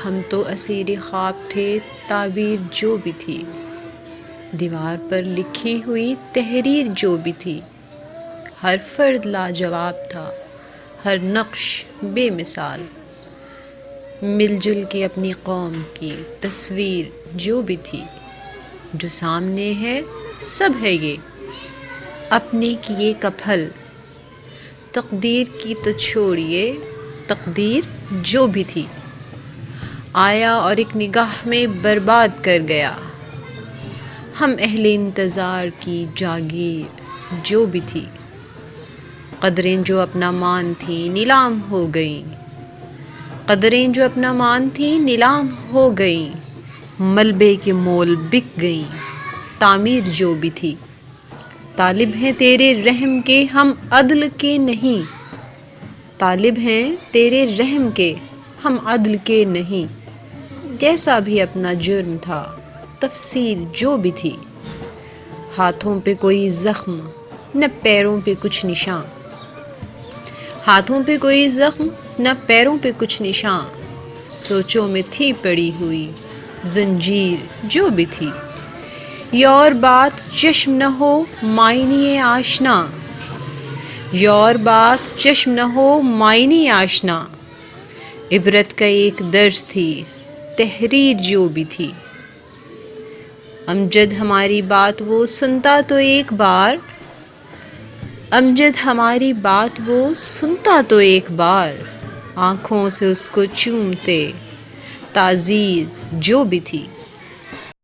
ہم تو اسیر خواب تھے، تعبیر جو بھی تھی، دیوار پر لکھی ہوئی تحریر جو بھی تھی، ہر فرد لاجواب تھا، ہر نقش بے مثال، مل جل کے اپنی قوم کی تصویر جو بھی تھی، جو سامنے ہے سب ہے یہ اپنے کیے کا پھل، تقدیر کی تو چھوڑیے، تقدیر جو بھی تھی، آیا اور ایک نگاہ میں برباد کر گیا، ہم اہل انتظار کی جاگیر جو بھی تھی، قدریں جو اپنا مان تھیں نیلام ہو گئیں، قدریں جو اپنا مان تھیں نیلام ہو گئیں، ملبے کے مول بک گئیں، تعمیر جو بھی تھی، طالب ہیں تیرے رحم کے ہم عدل کے نہیں، طالب ہیں تیرے رحم کے ہم عدل کے نہیں، جیسا بھی اپنا جرم تھا تفسیر جو بھی تھی، ہاتھوں پہ کوئی زخم نہ پیروں پہ کچھ نشاں، ہاتھوں پہ کوئی زخم نہ پیروں پہ کچھ نشاں، سوچوں میں تھی پڑی ہوئی زنجیر جو بھی تھی، یہ اور بات چشم نہ ہو معانی آشنا، یہ اور بات چشم نہ ہو معانی آشنا، عبرت کا ایک درس تھی تحریر جو بھی تھی، امجد ہماری بات وہ سنتا تو ایک بار، امجد ہماری بات وہ سنتا تو ایک بار، آنکھوں سے اس کو چومتے تعزیر جو بھی تھی۔